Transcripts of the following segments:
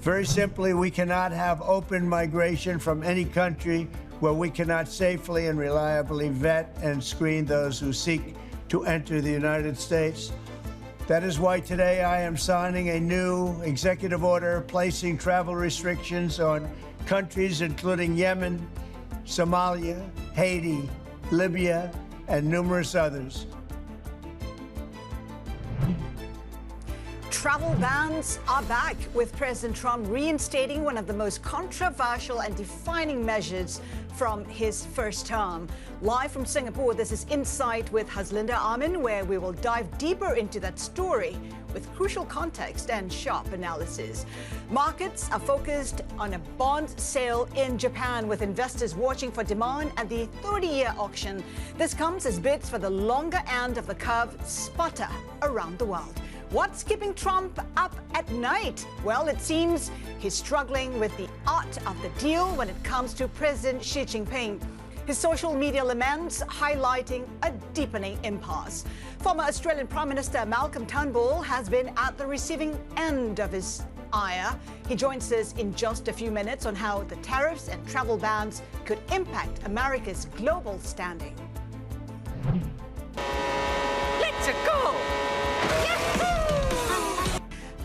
Very simply, we cannot have open migration from any country where we cannot safely and reliably vet and screen those who seek to enter the United States. That is why today I am signing a new executive order placing travel restrictions on countries including Yemen, Somalia, Haiti, Libya, and numerous others. Travel bans are back, with President Trump reinstating one of the most controversial and defining measures from his first term. Live from Singapore, this is Insight with Haslinda Amin, where we will dive deeper into that story with crucial context and sharp analysis. Markets are focused on a bond sale in Japan, with investors watching for demand at the 30-year auction. This comes as bids for the longer end of the curve sputter around the world. What's keeping Trump up at night? Well, it seems he's struggling with the art of the deal when it comes to President Xi Jinping. His social media laments highlighting a deepening impasse. Former Australian Prime Minister Malcolm Turnbull has been at the receiving end of his ire. He joins us in just a few minutes on how the tariffs and travel bans could impact America's global standing. Let's go!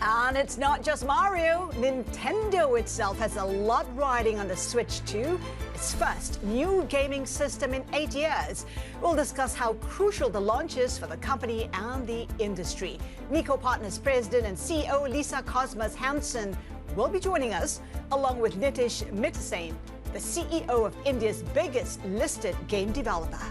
And it's not just Mario. Nintendo itself has a lot riding on the Switch 2, its first new gaming system in 8 years. We'll discuss how crucial the launch is for the company and the industry. Niko Partners President and CEO Lisa Cosmas Hanson will be joining us, along with Nitish Mittersain, the CEO of India's biggest listed game developer.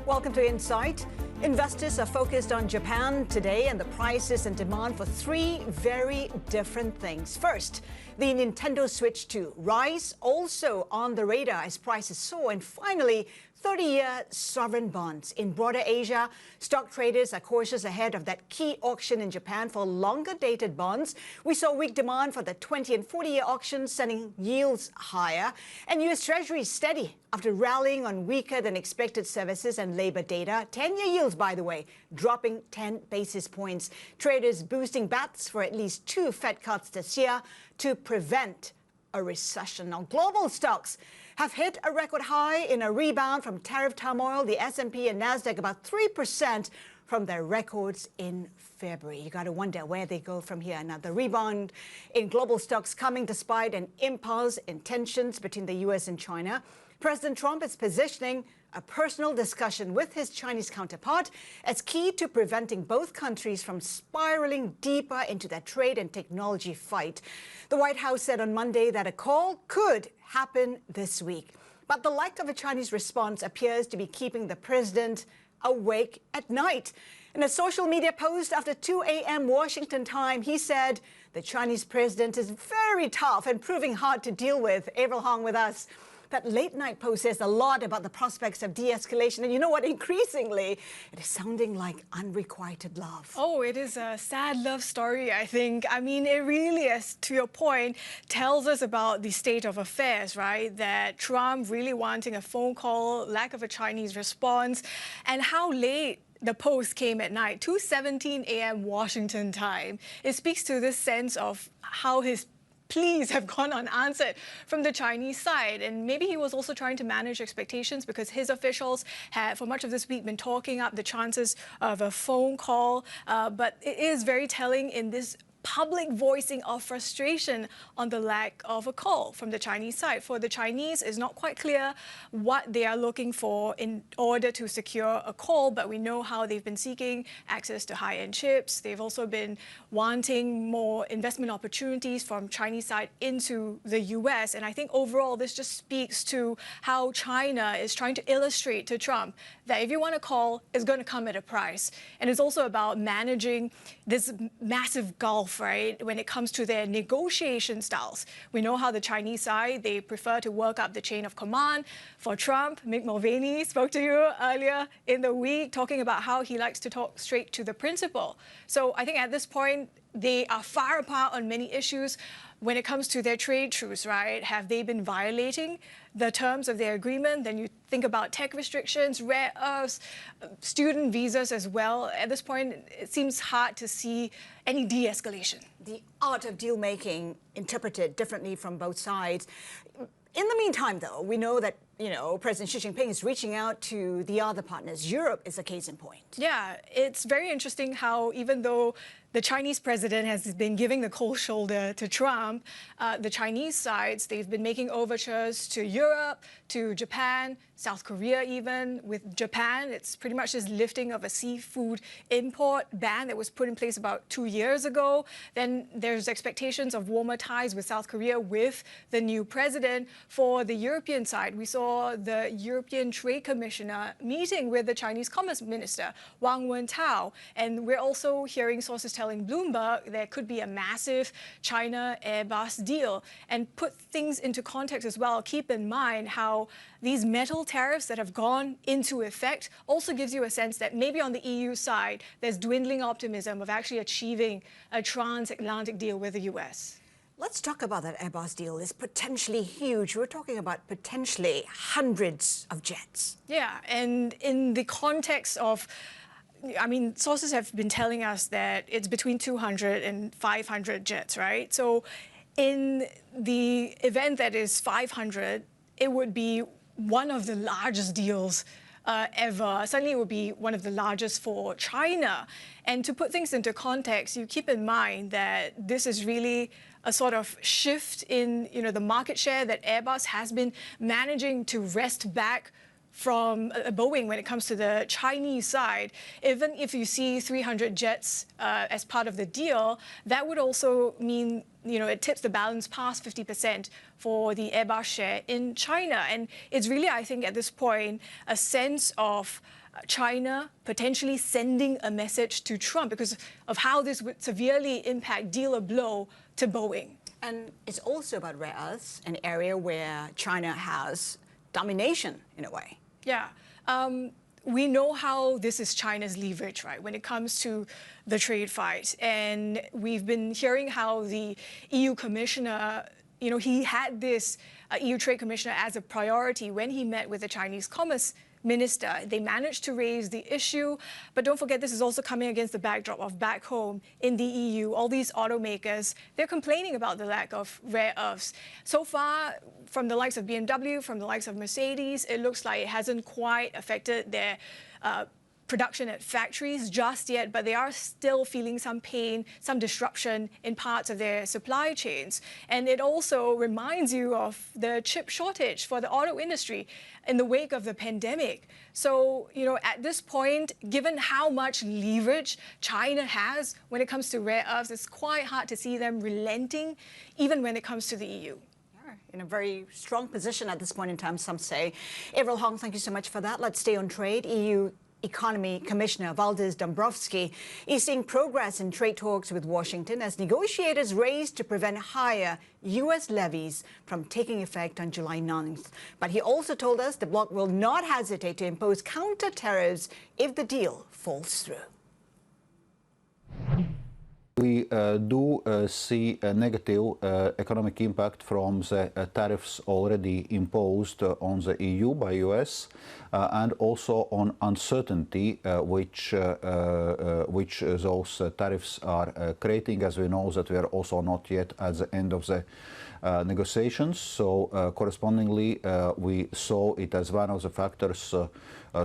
Welcome to Insight. Investors are focused on Japan today and the prices and demand for three very different things. First, the Nintendo Switch 2 rise, also on the radar as prices soar. And finally, 30-year sovereign bonds. In broader Asia, stock traders are cautious ahead of that key auction in Japan for longer-dated bonds. We saw weak demand for the 20- and 40-year auctions, sending yields higher. And U.S. Treasuries steady after rallying on weaker-than-expected services and labor data. 10-year yields, by the way, dropping 10 basis points. Traders boosting bets for at least 2 Fed cuts this year to prevent a recession. Now, global stocks have hit a record high in a rebound from tariff turmoil. The S&P and Nasdaq about 3% from their records in February. You got to wonder where they go from here. Now, the rebound in global stocks coming despite an impasse in tensions between the U.S. and China. President Trump is positioning a personal discussion with his Chinese counterpart as key to preventing both countries from spiraling deeper into their trade and technology fight. The White House said on Monday that a call could happen this week. But the lack of a Chinese response appears to be keeping the president awake at night. In a social media post after 2 a.m. Washington time, he said the Chinese president is very tough and proving hard to deal with. Avril Hong with us. That late-night post says a lot about the prospects of de-escalation. And you know what? Increasingly, it is sounding like unrequited love. Oh, it is a sad love story, I think. I mean, it really, as to your point, tells us about the state of affairs, right? That Trump really wanting a phone call, lack of a Chinese response, and how late the post came at night, 2:17 a.m. Washington time. It speaks to this sense of how his pleas have gone unanswered from the Chinese side. And maybe he was also trying to manage expectations because his officials had, for much of this week, been talking up the chances of a phone call. But it is very telling in this public voicing of frustration on the lack of a call from the Chinese side. For the Chinese, it's not quite clear what they are looking for in order to secure a call, but we know how they've been seeking access to high-end chips. They've also been wanting more investment opportunities from Chinese side into the US. And I think overall, this just speaks to how China is trying to illustrate to Trump that if you want a call, it's going to come at a price. And it's also about managing this massive gulf off, right, when it comes to their negotiation styles. We know how the Chinese side, they prefer to work up the chain of command. For Trump, Mick Mulvaney spoke to you earlier in the week, talking about how he likes to talk straight to the principal. So I think at this point, they are far apart on many issues. When it comes to their trade truce, right, have they been violating the terms of their agreement? Then you think about tech restrictions, rare earths, student visas as well. At this point, it seems hard to see any de-escalation. The art of deal-making interpreted differently from both sides. In the meantime, though, we know that, President Xi Jinping is reaching out to the other partners. Europe is a case in point. Yeah, it's very interesting how even though the Chinese president has been giving the cold shoulder to Trump, the Chinese sides, they've been making overtures to Europe, to Japan, South Korea even. With Japan, it's pretty much this lifting of a seafood import ban that was put in place about 2 years ago. Then there's expectations of warmer ties with South Korea with the new president. For the European side, we saw the European Trade Commissioner meeting with the Chinese Commerce Minister, Wang Wentao. And we're also hearing sources telling Bloomberg there could be a massive China-Airbus deal. And put things into context as well, keep in mind how these metal tariffs that have gone into effect also gives you a sense that maybe on the EU side, there's dwindling optimism of actually achieving a transatlantic deal with the US. Let's talk about that Airbus deal. It's potentially huge. We're talking about potentially hundreds of jets. Yeah, and in the context of, sources have been telling us that it's between 200 and 500 jets, right? So in the event that is 500, it would be one of the largest deals ever. Certainly it would be one of the largest for China. And to put things into context, you keep in mind that this is really a sort of shift in the market share that Airbus has been managing to wrest back from Boeing when it comes to the Chinese side. Even if you see 300 jets as part of the deal, that would also mean it tips the balance past 50% for the Airbus share in China. And it's really, I think, at this point, a sense of China potentially sending a message to Trump because of how this would severely impact, deal a blow to Boeing. And it's also about rare earths, an area where China has domination in a way. Yeah. We know how this is China's leverage, right, when it comes to the trade fight. And we've been hearing how the EU commissioner, he had this EU trade commissioner as a priority when he met with the Chinese Commerce Minister. They managed to raise the issue, but don't forget this is also coming against the backdrop of back home in the EU. All these automakers, they're complaining about the lack of rare earths. So far, from the likes of BMW, from the likes of Mercedes, it looks like it hasn't quite affected their production at factories just yet, but they are still feeling some pain, some disruption in parts of their supply chains. And it also reminds you of the chip shortage for the auto industry in the wake of the pandemic. So, at this point, given how much leverage China has when it comes to rare earths, it's quite hard to see them relenting, even when it comes to the EU. In a very strong position at this point in time, some say. Avril Hong, thank you so much for that. Let's stay on trade. EU Economy Commissioner Valdis Dombrovskis is seeing progress in trade talks with Washington as negotiators race to prevent higher U.S. levies from taking effect on July 9th. But he also told us the bloc will not hesitate to impose counter tariffs if the deal falls through. We do see a negative economic impact from the tariffs already imposed on the EU by US and also on uncertainty which those tariffs are creating, as we know that we are also not yet at the end of the negotiations. So correspondingly, we saw it as one of the factors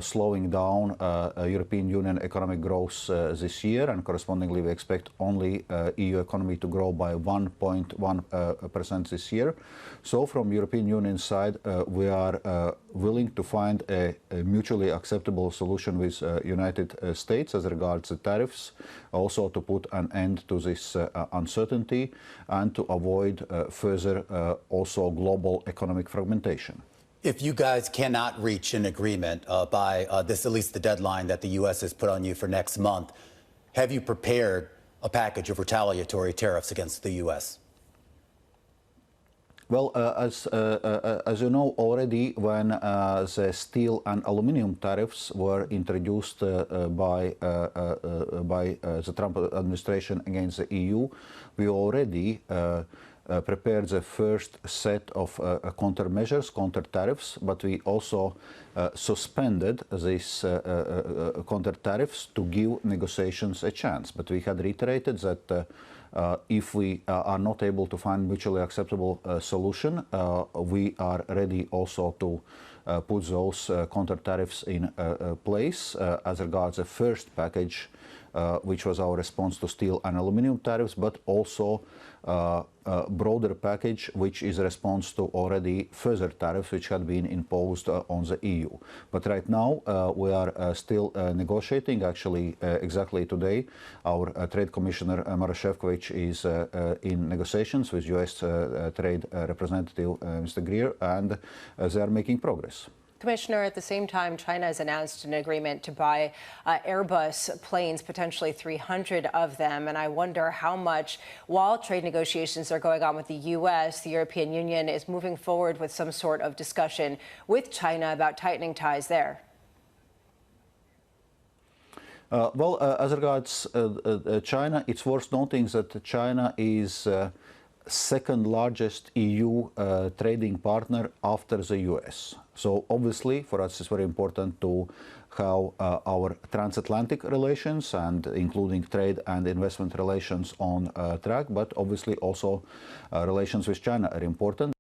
slowing down European Union economic growth this year, and correspondingly we expect only EU economy to grow by 1.1% this year. So from European Union side, we are willing to find a mutually acceptable solution with United States as regards the tariffs, also to put an end to this uncertainty and to avoid further also global economic fragmentation. If you guys cannot reach an agreement by this, at least the deadline that the U.S. has put on you for next month, have you prepared a package of retaliatory tariffs against the U.S.? Well, as you know already, when the steel and aluminium tariffs were introduced by the Trump administration against the EU, we already prepared the first set of countermeasures, counter tariffs, but we also suspended these counter tariffs to give negotiations a chance. But we had reiterated that if we are not able to find mutually acceptable solution, we are ready also to put those counter tariffs in place. As regards the first package, which was our response to steel and aluminium tariffs, but also a broader package, which is a response to already further tariffs which had been imposed on the EU. But right now, we are still negotiating. Actually, exactly today, our Trade Commissioner, Maroš Šefčovič, is in negotiations with U.S. Trade Representative, Mr. Greer, and they are making progress. Commissioner, at the same time, China has announced an agreement to buy Airbus planes, potentially 300 of them. And I wonder how much, while trade negotiations are going on with the U.S., the European Union is moving forward with some sort of discussion with China about tightening ties there. As regards China, it's worth noting that China is second largest EU trading partner after the US. So obviously for us it's very important to have our transatlantic relations and including trade and investment relations on track, but obviously also relations with China are important.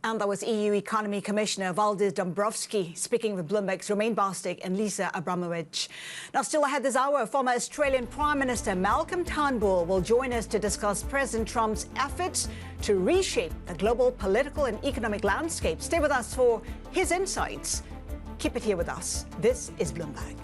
And that was EU Economy Commissioner Valdis Dombrovskis speaking with Bloomberg's Romain Bostick and Lisa Abramovich. Now, still ahead this hour, former Australian Prime Minister Malcolm Turnbull will join us to discuss President Trump's efforts to reshape the global political and economic landscape. Stay with us for his insights. Keep it here with us. This is Bloomberg.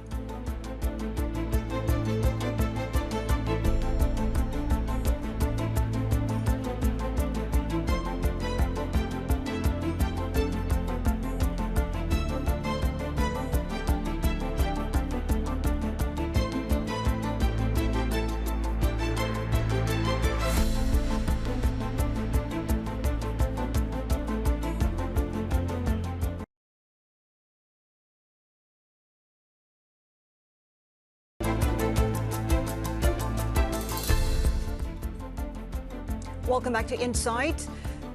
Welcome back to Insight.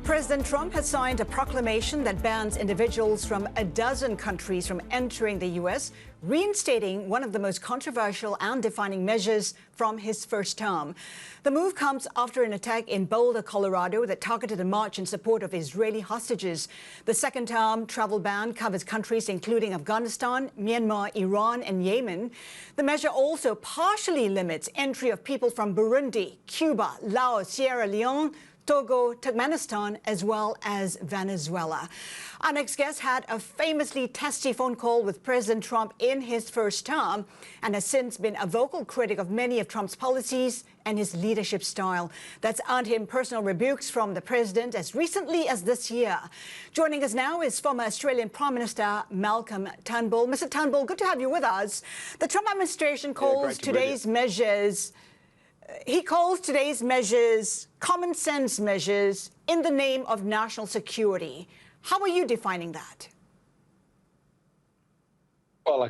President Trump has signed a proclamation that bans individuals from a dozen countries from entering the U.S., reinstating one of the most controversial and defining measures from his first term. The move comes after an attack in Boulder, Colorado, that targeted a march in support of Israeli hostages. The second-term travel ban covers countries including Afghanistan, Myanmar, Iran, and Yemen. The measure also partially limits entry of people from Burundi, Cuba, Laos, Sierra Leone, Togo, Turkmenistan, as well as Venezuela. Our next guest had a famously testy phone call with President Trump in his first term and has since been a vocal critic of many of Trump's policies and his leadership style. That's earned him personal rebukes from the president as recently as this year. Joining us now is former Australian Prime Minister Malcolm Turnbull. Mr. Turnbull, good to have you with us. The Trump administration calls today's measures common sense measures in the name of national security. How are you defining that? Well,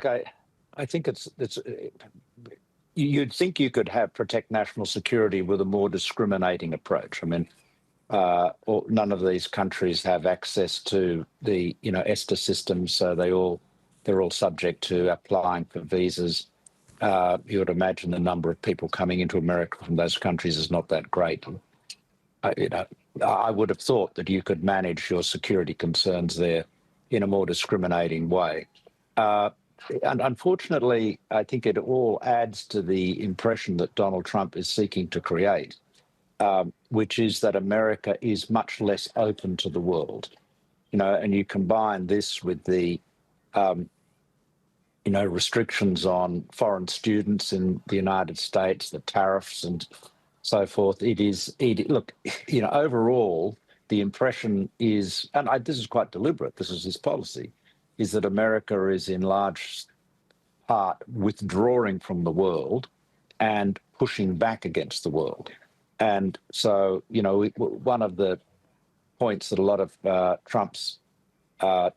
I think it's you'd think you could protect national security with a more discriminating approach. I mean, none of these countries have access to the ESTA system, so they're all subject to applying for visas. You would imagine the number of people coming into America from those countries is not that great. I would have thought that you could manage your security concerns there in a more discriminating way. And unfortunately, I think it all adds to the impression that Donald Trump is seeking to create, which is that America is much less open to the world. And you combine this with the restrictions on foreign students in the United States, the tariffs and so forth. Overall, the impression is, and this is quite deliberate, this is his policy, is that America is in large part withdrawing from the world and pushing back against the world. And so, one of the points that a lot of Trump's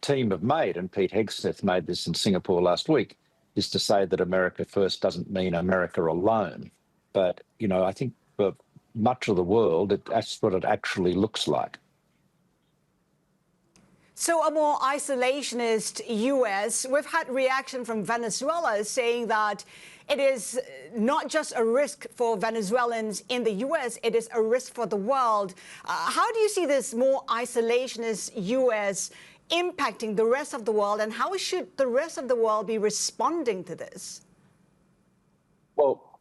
team have made, and Pete Hegseth made this in Singapore last week, is to say that America first doesn't mean America alone. But, I think for much of the world, that's what it actually looks like. So a more isolationist U.S., we've had reaction from Venezuela saying that it is not just a risk for Venezuelans in the U.S., it is a risk for the world. How do you see this more isolationist U.S. impacting the rest of the world, and how should the rest of the world be responding to this? Well,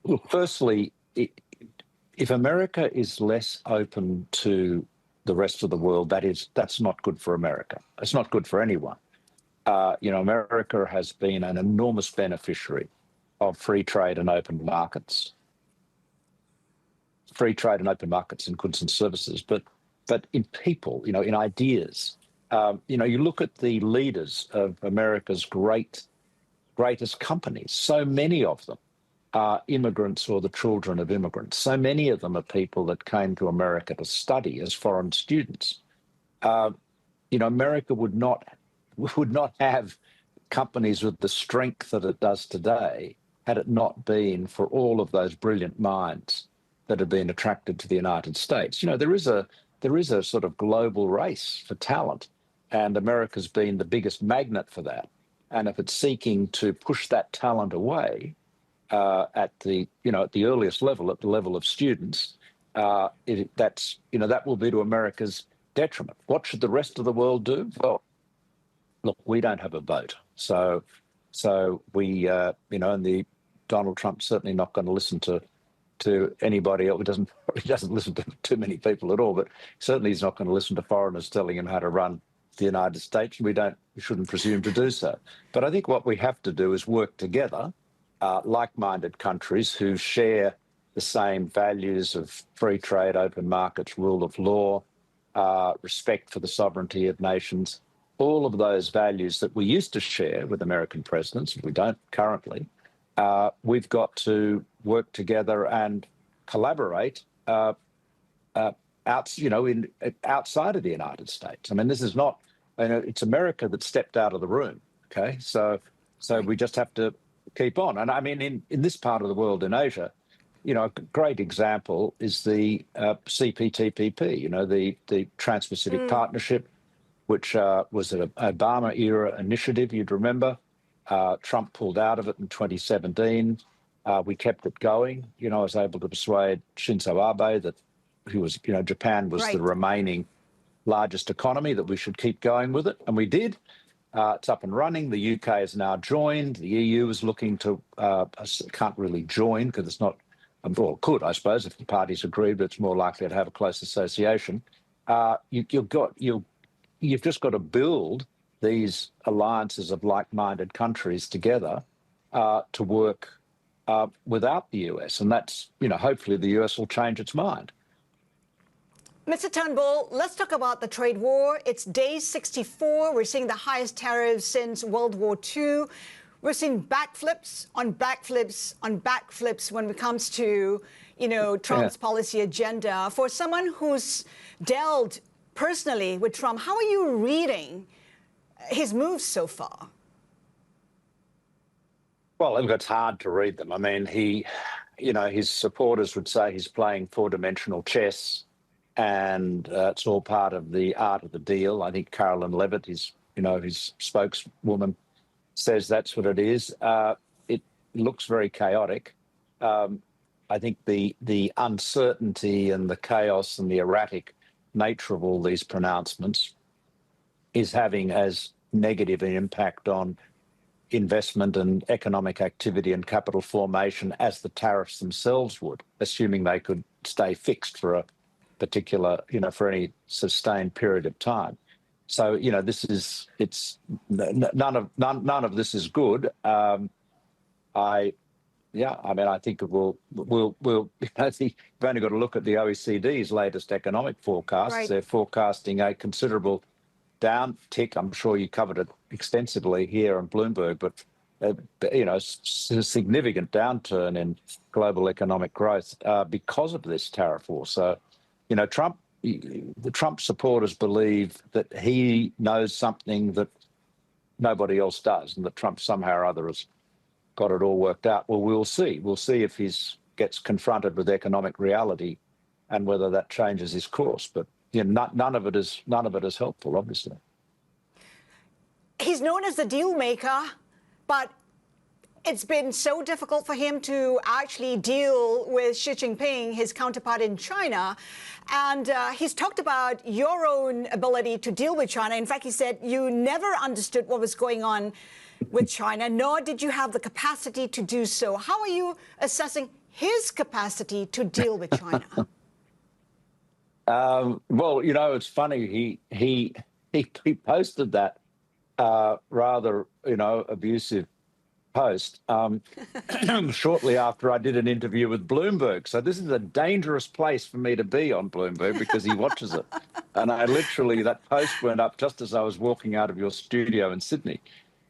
look, firstly, if America is less open to the rest of the world, that's not good for America. It's not good for anyone. America has been an enormous beneficiary of free trade and open markets. Free trade and open markets in goods and services, but in people, in ideas. You look at the leaders of America's greatest companies. So many of them are immigrants or the children of immigrants. So many of them are people that came to America to study as foreign students. America would not have companies with the strength that it does today had it not been for all of those brilliant minds that have been attracted to the United States. There is a sort of global race for talent, and America's been the biggest magnet for that. And if it's seeking to push that talent away, at the earliest level, at the level of students, that will be to America's detriment. What should the rest of the world do? Well, look, we don't have a vote, so we, and Donald Trump's certainly not going to listen to anybody else. He doesn't listen to too many people at all, but certainly he's not going to listen to foreigners telling him how to run the United States. We shouldn't presume to do so. But I think what we have to do is work together. Like-minded countries who share the same values of free trade, open markets, rule of law, respect for the sovereignty of nations, all of those values that we used to share with American presidents, we don't currently. We've got to work together and collaborate outside of the United States. I mean, this is not, it's America that stepped out of the room, okay? So we just have to keep on. And I mean, in this part of the world, in Asia, a great example is the CPTPP, the Trans-Pacific Partnership, which was an Obama-era initiative, you'd remember. Trump pulled out of it in 2017. We kept it going. I was able to persuade Shinzo Abe that Japan was the remaining largest economy, that we should keep going with it. And we did. It's up and running. The UK has now joined. The EU is looking to, can't really join because it's not, well, it could, I suppose, if the parties agreed, but it's more likely to have a close association. You've just got to build these alliances of like-minded countries together to work without the US. And that's, hopefully the US will change its mind. Mr. Turnbull, let's talk about the trade war. It's day 64. We're seeing the highest tariffs since World War II. We're seeing backflips on backflips on backflips when it comes to, Trump's policy agenda. For someone who's dealt personally with Trump, how are you reading his moves so far? Well, look, it's hard to read them. I mean, his supporters would say he's playing four-dimensional chess, and it's all part of the art of the deal. I think Carolyn Levitt, his spokeswoman, says that's what it is. It looks very chaotic. I think the uncertainty and the chaos and the erratic nature of all these pronouncements is having as negative an impact on investment and economic activity and capital formation as the tariffs themselves would, assuming they could stay fixed for a particular, for any sustained period of time. So, none of this is good. I think we'll you've only got to look at the OECD's latest economic forecasts. Right. They're forecasting a considerable downtick. I'm sure you covered it extensively here on Bloomberg, but significant downturn in global economic growth because of this tariff war. So, the Trump supporters believe that he knows something that nobody else does, and that Trump somehow or other has got it all worked out. Well, we'll see. We'll see if he gets confronted with economic reality and whether that changes his course. But none of it is helpful, obviously. He's known as the deal maker, but it's been so difficult for him to actually deal with Xi Jinping, his counterpart in China. And he's talked about your own ability to deal with China. In fact, he said you never understood what was going on with China, nor did you have the capacity to do so. How are you assessing his capacity to deal with China? Well, it's funny. He posted that rather, abusive post shortly after I did an interview with Bloomberg. So this is a dangerous place for me to be on Bloomberg because he watches it. And that post went up just as I was walking out of your studio in Sydney.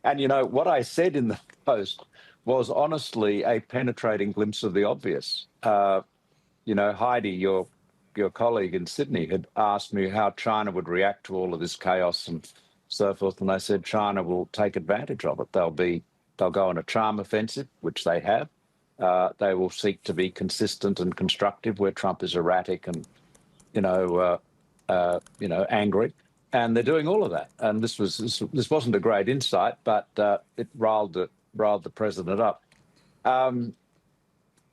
And, what I said in the post was honestly a penetrating glimpse of the obvious. Heidi, your colleague in Sydney, had asked me how China would react to all of this chaos and so forth. And I said, China will take advantage of it. They'll go on a charm offensive, which they have. They will seek to be consistent and constructive where Trump is erratic and, angry. And they're doing all of that. And this wasn't a great insight, but it riled the president up.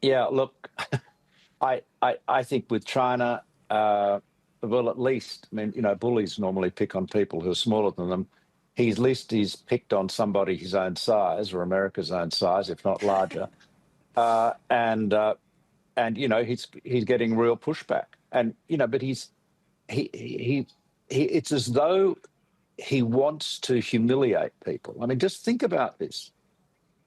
Look, I think with China, well, at least, bullies normally pick on people who are smaller than them. At least he's picked on somebody his own size or America's own size, if not larger. And he's getting real pushback. And, but it's as though he wants to humiliate people. Just think about this.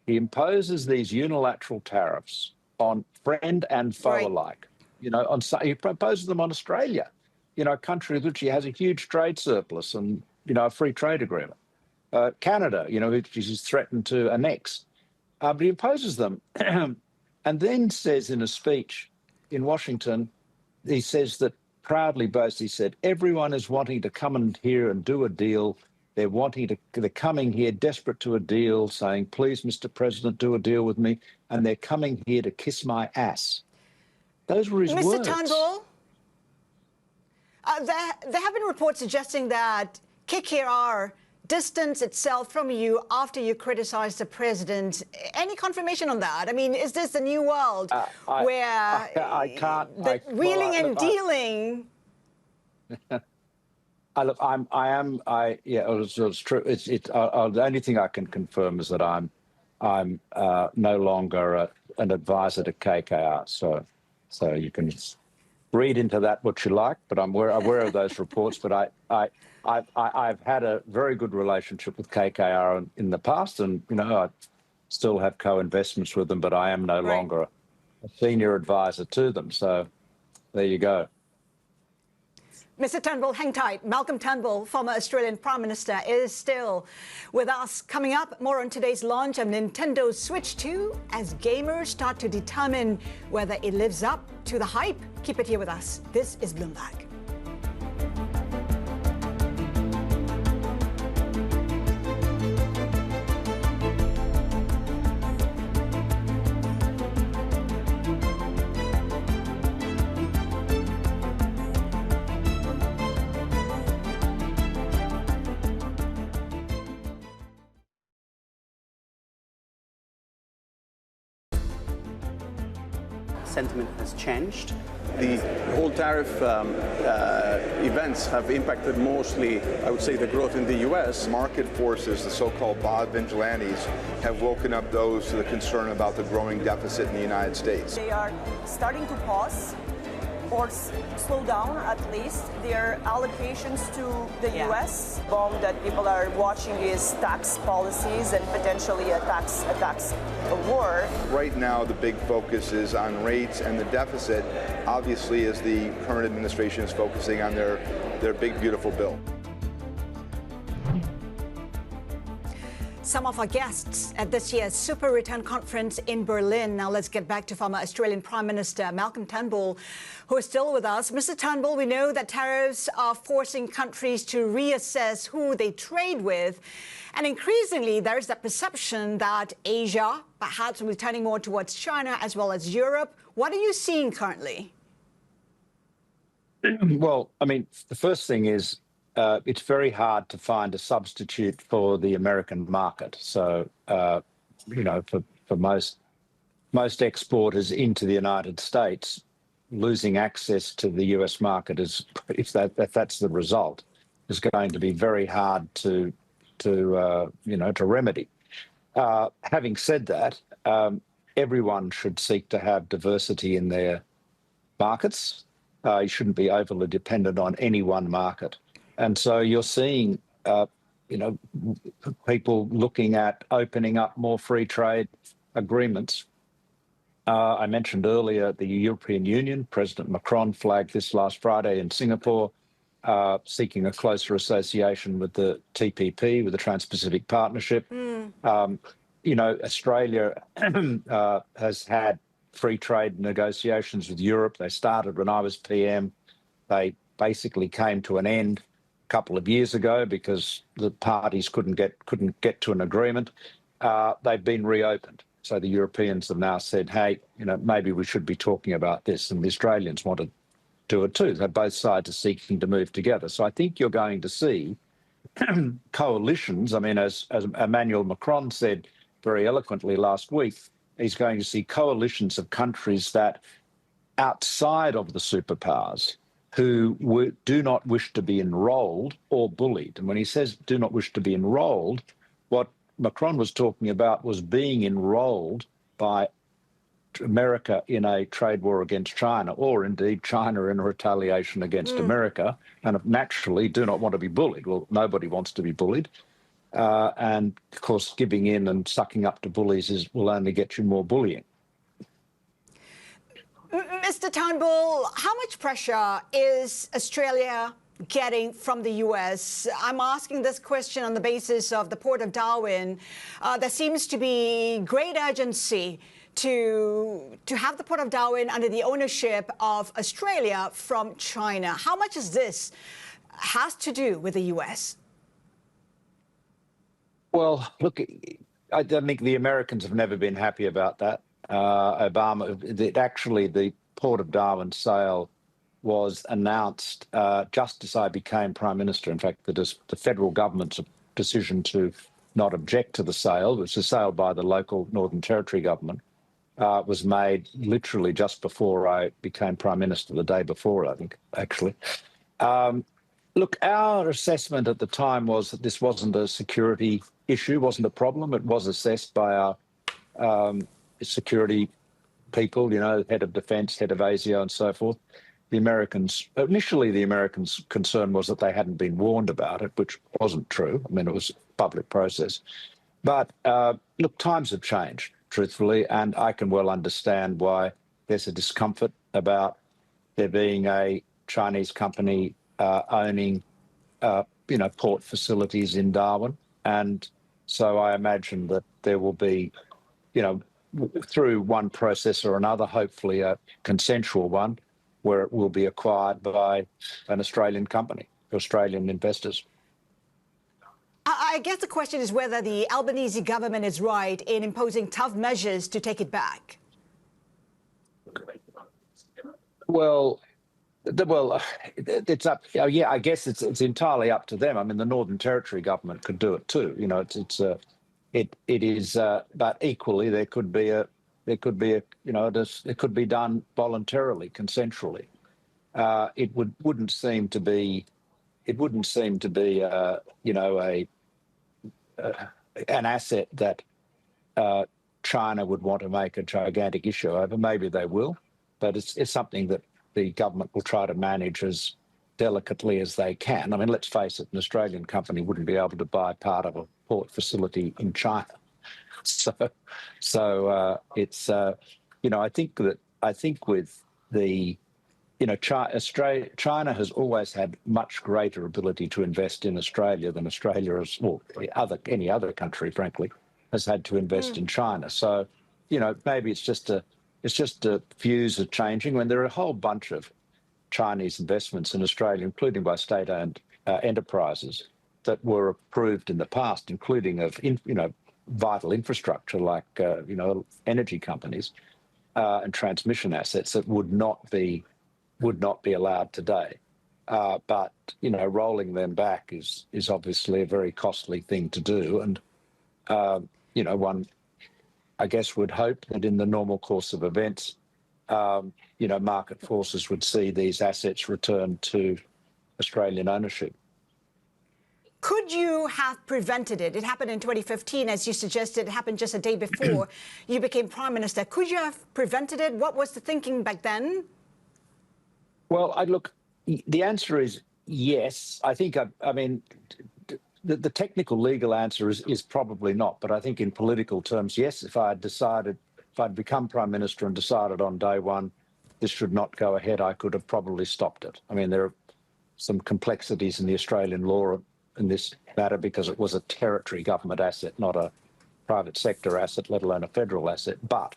He imposes these unilateral tariffs on friend and foe alike. He imposes them on Australia, a country with which he has a huge trade surplus and, a free trade agreement. Canada, which he's threatened to annex. But he imposes them and then says in a speech in Washington, he says that proudly boasts, he said, everyone is wanting to come in here and do a deal. They're coming here desperate to a deal, saying, please, Mr. President, do a deal with me. And they're coming here to kiss my ass. Those were his words. Mr. Turnbull, there have been reports suggesting that KKR distanced itself from you after you criticized the president. Any confirmation on that? Is this the new world where I can't wheeling and dealing? It's true. The only thing I can confirm is that I'm no longer an advisor to KKR. So you can read into that what you like, but I'm aware of those reports. But I've had a very good relationship with KKR in the past, and I still have co-investments with them, but I am no longer a senior advisor to them. So there you go. Mr. Turnbull, hang tight. Malcolm Turnbull, former Australian Prime Minister, is still with us. Coming up, more on today's launch of Nintendo Switch 2 as gamers start to determine whether it lives up to the hype. Keep it here with us. This is Bloomberg. Sentiment has changed. The whole tariff events have impacted mostly, I would say, the growth in the U.S. Market forces, the so-called bond vigilantes, have woken up those to the concern about the growing deficit in the United States. They are starting to pause or slow down, at least, their allocations to the U.S. Bomb that people are watching is tax policies and potentially a tax war. Right now, the big focus is on rates and the deficit, obviously, as the current administration is focusing on their big, beautiful bill. some of our guests at this year's Super Return Conference in Berlin. Now let's get back to former Australian Prime Minister Malcolm Turnbull, who is still with us. Mr. Turnbull, we know that tariffs are forcing countries to reassess who they trade with. And increasingly, there is that perception that Asia perhaps will be turning more towards China as well as Europe. What are you seeing currently? Well, I mean, the first thing is it's very hard to find a substitute for the American market. So, for most exporters into the United States, losing access to the US market is, if that's the result, is going to be very hard to remedy. Having said that, everyone should seek to have diversity in their markets. You shouldn't be overly dependent on any one market. And so you're seeing, people looking at opening up more free trade agreements. I mentioned earlier the European Union. President Macron flagged this last Friday in Singapore, seeking a closer association with the TPP, with the Trans-Pacific Partnership. Australia has had free trade negotiations with Europe. They started when I was PM. They basically came to an end a couple of years ago because the parties couldn't get to an agreement. They've been reopened. So the Europeans have now said, hey, maybe we should be talking about this. And the Australians want to do it too. So both sides are seeking to move together. So I think you're going to see coalitions. I mean, as Emmanuel Macron said very eloquently last week, he's going to see coalitions of countries that outside of the superpowers who do not wish to be enrolled or bullied. And when he says do not wish to be enrolled, what Macron was talking about was being enrolled by America in a trade war against China, or indeed China in a retaliation against America, and naturally do not want to be bullied. Well, nobody wants to be bullied. And of course, giving in and sucking up to bullies will only get you more bullying. Mr. Turnbull, how much pressure is Australia getting from the US? I'm asking this question on the basis of the Port of Darwin. There seems to be great urgency to have the Port of Darwin under the ownership of Australia from China. How much is this has to do with the US? Well, look, I think the Americans have never been happy about that. Actually, the Port of Darwin sale was announced just as I became Prime Minister. In fact, the federal government's decision to not object to the sale, which was a sale by the local Northern Territory government, was made literally just before I became Prime Minister, the day before, I think, actually. Look, our assessment at the time was that this wasn't a security issue, wasn't a problem. It was assessed by our security people, head of defence, head of ASIO and so forth. Initially the Americans' concern was that they hadn't been warned about it, which wasn't true. I mean, it was a public process. But look, times have changed, truthfully, and I can well understand why there's a discomfort about there being a Chinese company owning, port facilities in Darwin. And so I imagine that there will be, through one process or another, hopefully a consensual one, where it will be acquired by an Australian company, Australian investors. I guess the question is whether the Albanese government is right in imposing tough measures to take it back. Well, it's up. Yeah, I guess it's entirely up to them. I mean, the Northern Territory government could do it too. It is. But equally, it could be done voluntarily, consensually. It wouldn't seem to be an asset that China would want to make a gigantic issue over. Maybe they will, but it's something that the government will try to manage as delicately as they can. I mean, let's face it, an Australian company wouldn't be able to buy part of a port facility in China. So it's I think with the China has always had much greater ability to invest in Australia than Australia has, or any other country, frankly, has had to invest in China. So, maybe it's just views are changing when there are a whole bunch of Chinese investments in Australia, including by state-owned enterprises that were approved in the past, including of vital infrastructure like energy companies and transmission assets that would not be allowed today. But rolling them back is obviously a very costly thing to do, and one, I guess, would hope that in the normal course of events, market forces would see these assets return to Australian ownership. Could you have prevented it? It happened in 2015, as you suggested. It happened just a day before you became Prime Minister. Could you have prevented it? What was the thinking back then? Well, the answer is yes. I think, the technical legal answer is probably not. But I think in political terms, yes, if I'd become Prime Minister and decided on day one this should not go ahead, I could have probably stopped it. I mean, there are some complexities in the Australian law in this matter because it was a territory government asset, not a private sector asset, let alone a federal asset. But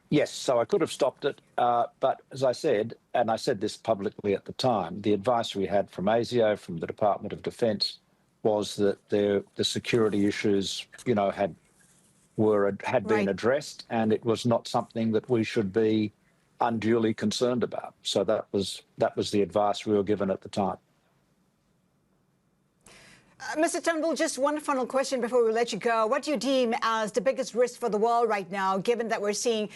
yes, so I could have stopped it. But as I said, and I said this publicly at the time, the advice we had from ASIO, from the Department of Defence, was that the security issues, had been addressed, and it was not something that we should be unduly concerned about. So that was the advice we were given at the time. Mr. Turnbull, just one final question before we let you go. What do you deem as the biggest risk for the world right now, given that we're seeing,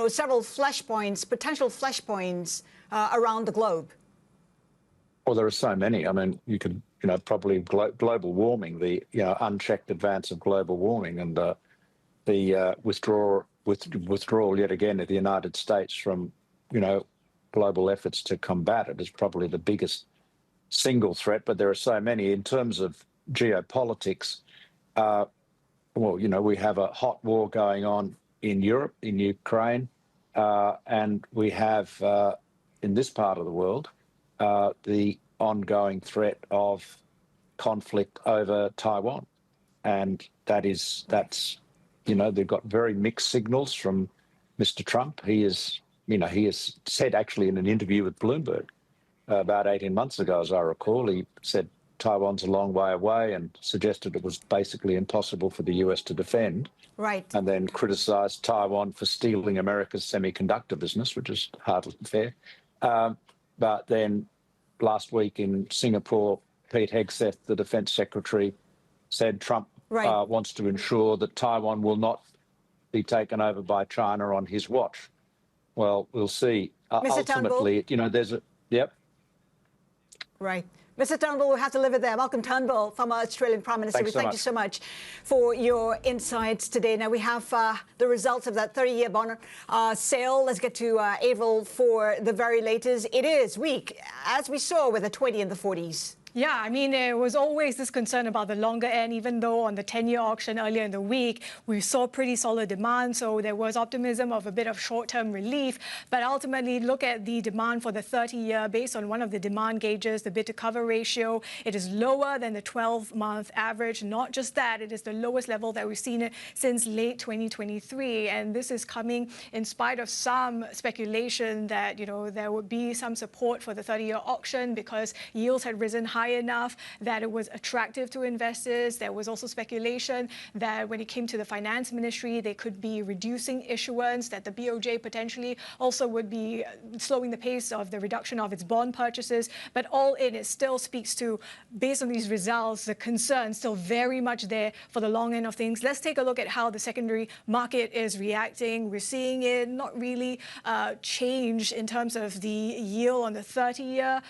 several potential flashpoints around the globe? Well, there are so many. I mean, you could, probably global warming, the unchecked advance of global warming, and the withdrawal yet again of the United States from, global efforts to combat it is probably the biggest single threat, but there are so many. In terms of geopolitics, we have a hot war going on in Europe, in Ukraine, and we have in this part of the world the ongoing threat of conflict over Taiwan, and that's they've got very mixed signals from Mr. Trump. He has said, actually, in an interview with Bloomberg about 18 months ago, as I recall, he said Taiwan's a long way away and suggested it was basically impossible for the US to defend. Right. And then criticised Taiwan for stealing America's semiconductor business, which is hardly fair. But then last week in Singapore, Pete Hegseth, the Defence Secretary, said Trump wants to ensure that Taiwan will not be taken over by China on his watch. Well, we'll see. Ultimately, Turnbull? There's a... Yep. Right. Mr. Turnbull, we'll have to leave it there. Malcolm Turnbull, former Australian Prime Minister. Thanks We thank you so much for your insights today. Now we have the results of that 30-year bond sale. Let's get to April for the very latest. It is weak, as we saw with the 20 and the 40s. Yeah, I mean, there was always this concern about the longer end, even though on the 10-year auction earlier in the week, we saw pretty solid demand. So there was optimism of a bit of short-term relief. But ultimately, look at the demand for the 30-year based on one of the demand gauges, the bid-to-cover ratio. It is lower than the 12-month average. Not just that, it is the lowest level that we've seen it since late 2023. And this is coming in spite of some speculation that, there would be some support for the 30-year auction because yields had risen high enough that it was attractive to investors. There was also speculation that when it came to the finance ministry, they could be reducing issuance, that the BOJ potentially also would be slowing the pace of the reduction of its bond purchases. But all in, it still speaks to, based on these results, the concern still very much there for the long end of things. Let's take a look at how the secondary market is reacting. We're seeing it not really change in terms of the yield on the 30-year.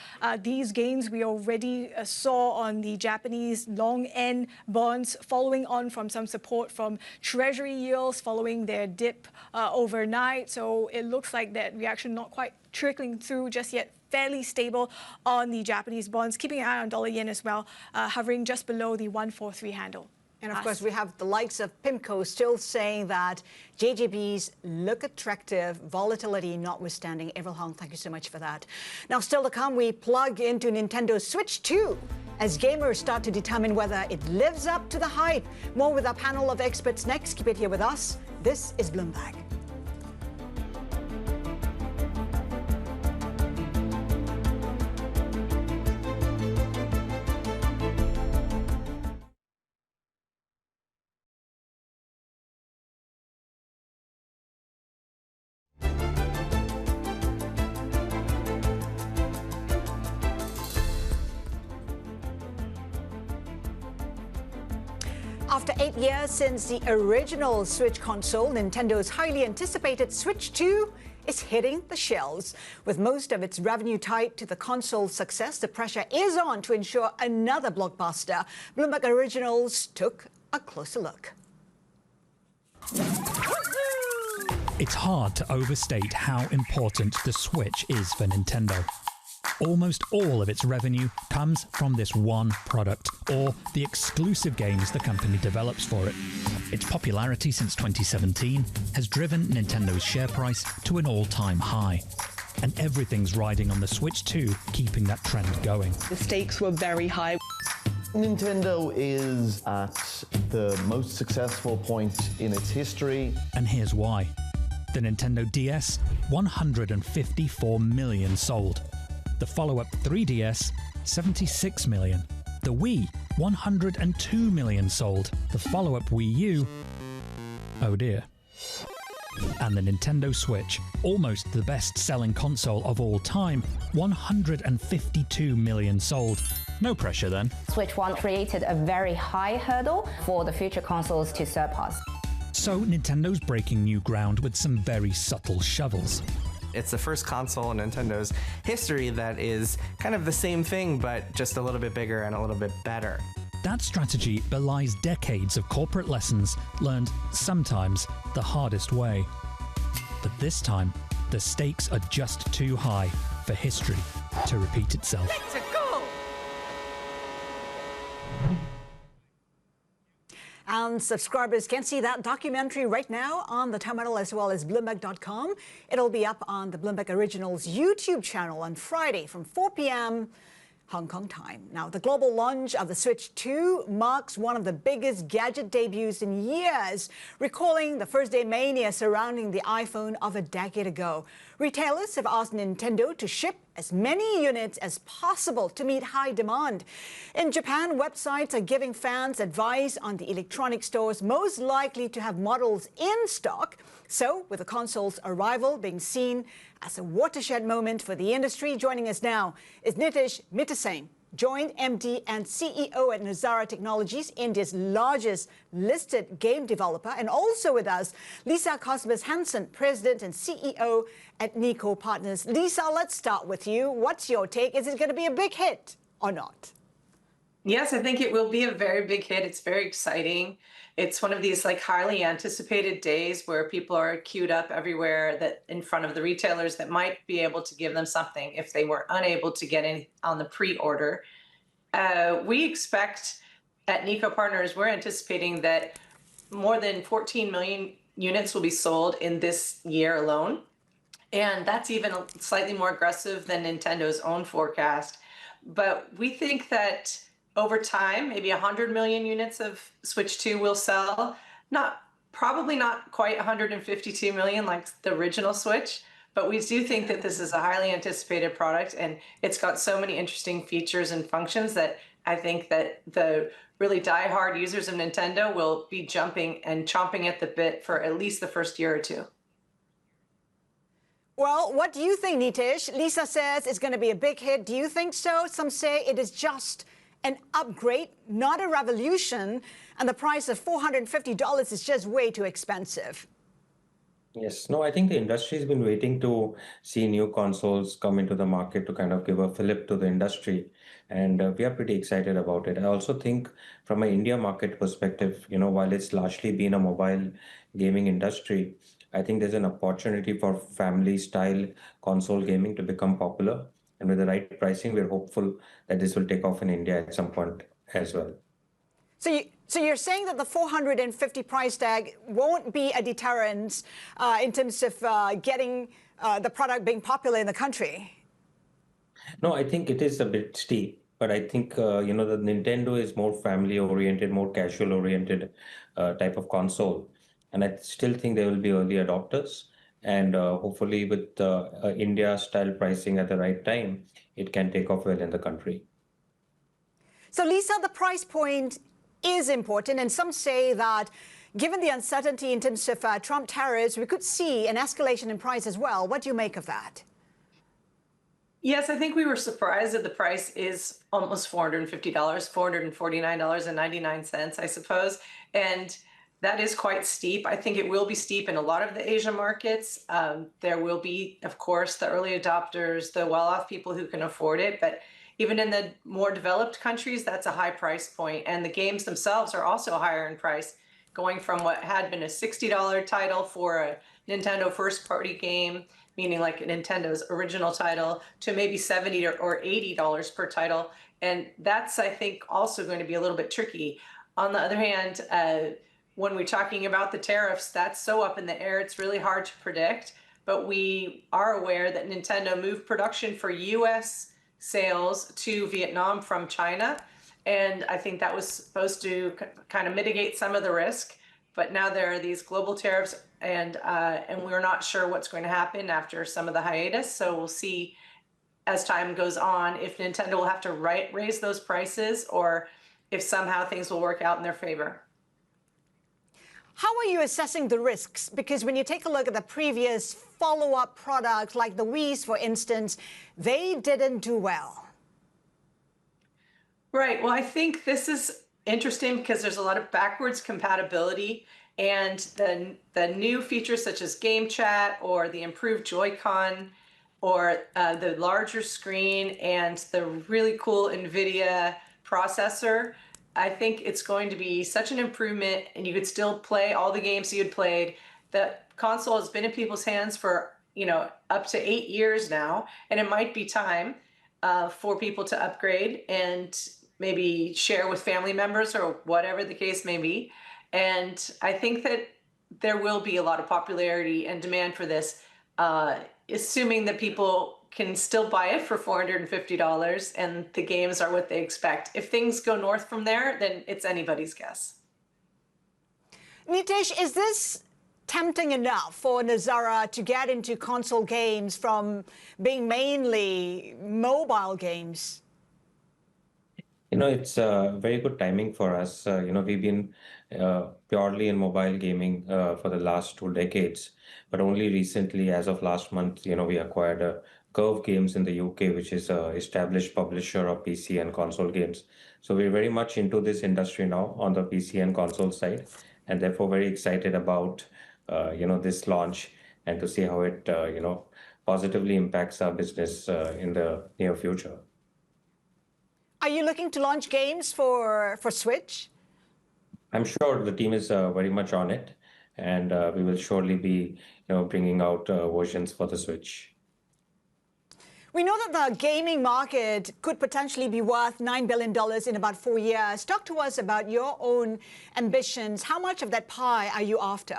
These gains we already saw on the Japanese long-end bonds, following on from some support from Treasury yields following their dip overnight. So it looks like that reaction not quite trickling through just yet. Fairly stable on the Japanese bonds, keeping an eye on dollar yen as well, hovering just below the 143 handle. And of course, we have the likes of PIMCO still saying that JGBs look attractive, volatility notwithstanding. Avril Hong, thank you so much for that. Now, still to come, we plug into Nintendo Switch 2 as gamers start to determine whether it lives up to the hype. More with our panel of experts next. Keep it here with us. This is Bloomberg. After 8 years since the original Switch console, Nintendo's highly anticipated Switch 2 is hitting the shelves. With most of its revenue tied to the console's success, the pressure is on to ensure another blockbuster. Bloomberg Originals took a closer look. It's hard to overstate how important the Switch is for Nintendo. Almost all of its revenue comes from this one product, or the exclusive games the company develops for it. Its popularity since 2017 has driven Nintendo's share price to an all-time high. And everything's riding on the Switch 2, keeping that trend going. The stakes were very high. Nintendo is at the most successful point in its history. And here's why. The Nintendo DS, 154 million sold. The follow-up 3DS, 76 million. The Wii, 102 million sold. The follow-up Wii U, oh dear. And the Nintendo Switch, almost the best-selling console of all time, 152 million sold. No pressure then. Switch 1 created a very high hurdle for the future consoles to surpass. So Nintendo's breaking new ground with some very subtle shovels. It's the first console in Nintendo's history that is kind of the same thing, but just a little bit bigger and a little bit better. That strategy belies decades of corporate lessons learned sometimes the hardest way. But this time, the stakes are just too high for history to repeat itself. Let's go! And subscribers can see that documentary right now on the terminal as well as Bloomberg.com. It'll be up on the Bloomberg Originals YouTube channel on Friday from 4 p.m. Hong Kong time. Now, the global launch of the Switch 2 marks one of the biggest gadget debuts in years, recalling the first-day mania surrounding the iPhone of a decade ago. Retailers have asked Nintendo to ship as many units as possible to meet high demand. In Japan, websites are giving fans advice on the electronic stores most likely to have models in stock. So, with the console's arrival being seen as a watershed moment for the industry, joining us now is Nitish Mittersain, Joint MD and CEO at Nazara Technologies, India's largest listed game developer, and also with us, Lisa Cosmas Hanson, President and CEO at Niko Partners. Lisa, let's start with you. What's your take? Is it going to be a big hit or not? Yes, I think it will be a very big hit. It's very exciting. It's one of these like highly anticipated days where people are queued up everywhere that in front of the retailers that might be able to give them something if they were unable to get in on the pre-order. We expect at Niko Partners, we're anticipating that more than 14 million units will be sold in this year alone. And that's even slightly more aggressive than Nintendo's own forecast. But we think that over time, maybe 100 million units of Switch 2 will sell. Probably not quite 152 million like the original Switch, but we do think that this is a highly anticipated product, and it's got so many interesting features and functions that I think that the really die-hard users of Nintendo will be jumping and chomping at the bit for at least the first year or two. Well, what do you think, Nitish? Lisa says it's going to be a big hit. Do you think so? Some say it is just an upgrade, not a revolution, and the price of $450 is just way too expensive. Yes, no, I think the industry has been waiting to see new consoles come into the market to kind of give a fillip to the industry. And we are pretty excited about it. I also think from an India market perspective, while it's largely been a mobile gaming industry, I think there's an opportunity for family style console gaming to become popular. And with the right pricing, we're hopeful that this will take off in India at some point as well. So So you're saying that the 450 price tag won't be a deterrent in terms of getting the product being popular in the country? No, I think it is a bit steep, but I think, the Nintendo is more family-oriented, more casual-oriented type of console. And I still think there will be early adopters. And hopefully with India-style pricing at the right time, it can take off well in the country. So Lisa, the price point is important, and some say that given the uncertainty in terms of Trump tariffs, we could see an escalation in price as well. What do you make of that? Yes, I think we were surprised that the price is almost $450, $449.99, I suppose. And that is quite steep. I think it will be steep in a lot of the Asia markets. There will be, of course, the early adopters, the well-off people who can afford it. But even in the more developed countries, that's a high price point. And the games themselves are also higher in price, going from what had been a $60 title for a Nintendo first-party game, meaning like Nintendo's original title, to maybe $70 or $80 per title. And that's, I think, also going to be a little bit tricky. On the other hand, when we're talking about the tariffs, that's so up in the air, it's really hard to predict. But we are aware that Nintendo moved production for US sales to Vietnam from China. And I think that was supposed to kind of mitigate some of the risk. But now there are these global tariffs, and we're not sure what's going to happen after some of the hiatus. So we'll see as time goes on if Nintendo will have to raise those prices or if somehow things will work out in their favor. How are you assessing the risks? Because when you take a look at the previous follow-up products, like the Wii's, for instance, they didn't do well. Right. Well, I think this is interesting because there's a lot of backwards compatibility, and the new features such as game chat or the improved Joy-Con or the larger screen and the really cool NVIDIA processor, I think it's going to be such an improvement, and you could still play all the games you had played. The console has been in people's hands for, up to 8 years now, and it might be time for people to upgrade and maybe share with family members or whatever the case may be. And I think that there will be a lot of popularity and demand for this, assuming that people can still buy it for $450 and the games are what they expect. If things go north from there, then it's anybody's guess. Nitish, is this tempting enough for Nazara to get into console games from being mainly mobile games? It's very good timing for us. We've been purely in mobile gaming for the last 2 decades, but only recently, as of last month, we acquired Curve Games in the UK, which is an established publisher of PC and console games. So we're very much into this industry now on the PC and console side, and therefore very excited about this launch and to see how it positively impacts our business in the near future. Are you looking to launch games for Switch? I'm sure the team is very much on it, and we will surely be bringing out versions for the Switch. We know that the gaming market could potentially be worth $9 billion in about 4 years. Talk to us about your own ambitions. How much of that pie are you after?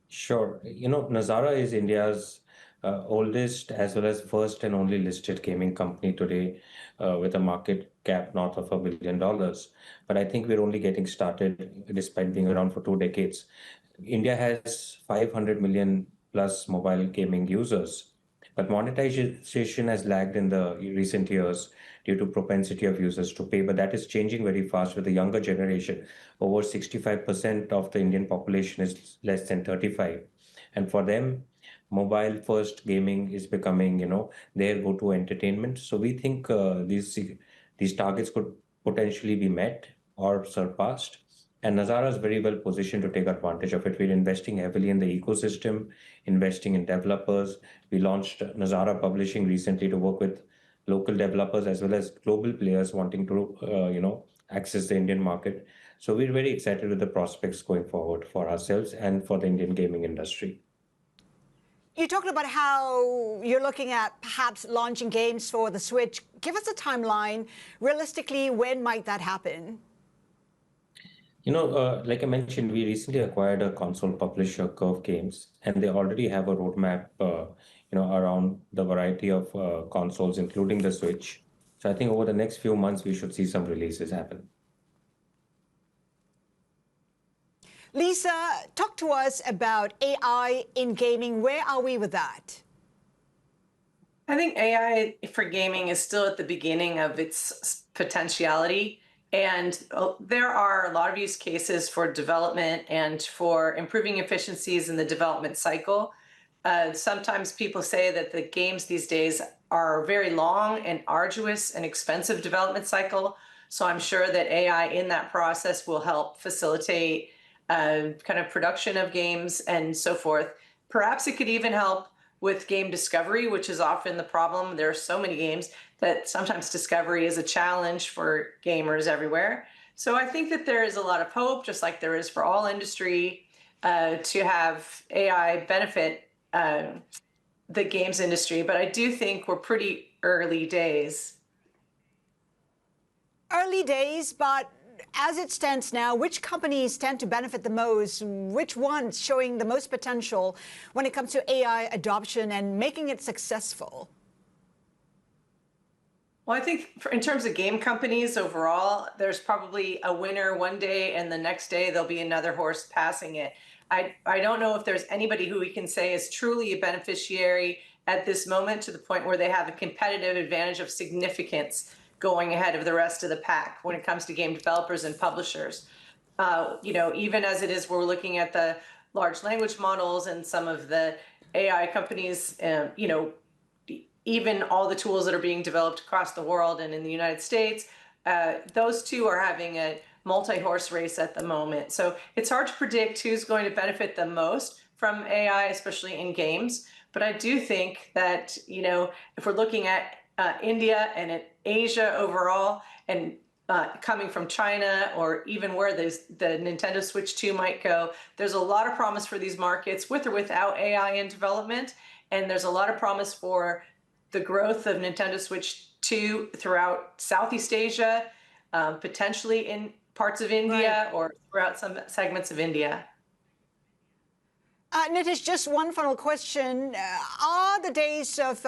Sure. Nazara is India's oldest as well as first and only listed gaming company today with a market cap north of $1 billion. But I think we're only getting started despite being around for 2 decades. India has 500 million plus mobile gaming users, but monetization has lagged in the recent years due to propensity of users to pay. But that is changing very fast with the younger generation. Over 65% of the Indian population is less than 35. And for them, mobile first gaming is becoming, their go-to entertainment. So we think these targets could potentially be met or surpassed. And Nazara is very well positioned to take advantage of it. We're investing heavily in the ecosystem, investing in developers. We launched Nazara Publishing recently to work with local developers as well as global players wanting to, access the Indian market. So we're very excited with the prospects going forward for ourselves and for the Indian gaming industry. You talked about how you're looking at perhaps launching games for the Switch. Give us a timeline. Realistically, when might that happen? Like I mentioned, we recently acquired a console publisher, Curve Games, and they already have a roadmap, around the variety of consoles, including the Switch. So I think over the next few months, we should see some releases happen. Lisa, talk to us about AI in gaming. Where are we with that? I think AI for gaming is still at the beginning of its potentiality. And there are a lot of use cases for development and for improving efficiencies in the development cycle. Sometimes people say that the games these days are very long and arduous and expensive development cycle. So I'm sure that AI in that process will help facilitate kind of production of games and so forth. Perhaps it could even help with game discovery, which is often the problem. There are so many games that sometimes discovery is a challenge for gamers everywhere. So I think that there is a lot of hope, just like there is for all industry, to have AI benefit the games industry. But I do think we're pretty early days. Early days, but as it stands now, which companies tend to benefit the most? Which ones showing the most potential when it comes to AI adoption and making it successful? Well, I think in terms of game companies overall, there's probably a winner one day and the next day there'll be another horse passing it. I don't know if there's anybody who we can say is truly a beneficiary at this moment to the point where they have a competitive advantage of significance going ahead of the rest of the pack when it comes to game developers and publishers. Even as it is, we're looking at the large language models and some of the AI companies, even all the tools that are being developed across the world and in the United States, those two are having a multi-horse race at the moment. So it's hard to predict who's going to benefit the most from AI, especially in games. But I do think that, if we're looking at India and at Asia overall, and coming from China, or even where the Nintendo Switch 2 might go, there's a lot of promise for these markets with or without AI in development. And there's a lot of promise for the growth of Nintendo Switch 2 throughout Southeast Asia, potentially in parts of India or throughout some segments of India. Nitish, just one final question. Are the days of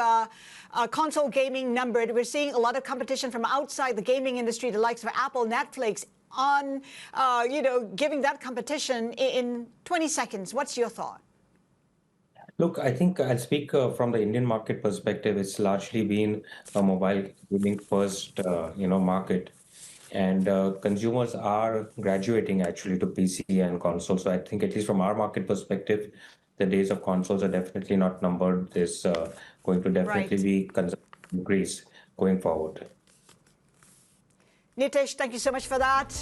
console gaming numbered? We're seeing a lot of competition from outside the gaming industry, the likes of Apple, Netflix, on giving that competition in 20 seconds. What's your thought? Look, I think I'll speak from the Indian market perspective. It's largely been a mobile gaming first, market. And consumers are graduating actually to PC and console. So I think at least from our market perspective, the days of consoles are definitely not numbered. There's going to definitely be consumption increase going forward. Nitish, thank you so much for that.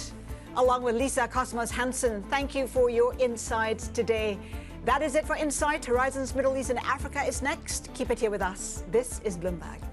Along with Lisa, Cosmas, Hanson, thank you for your insights today. That is it for Insight. Horizons Middle East and Africa is next. Keep it here with us. This is Bloomberg.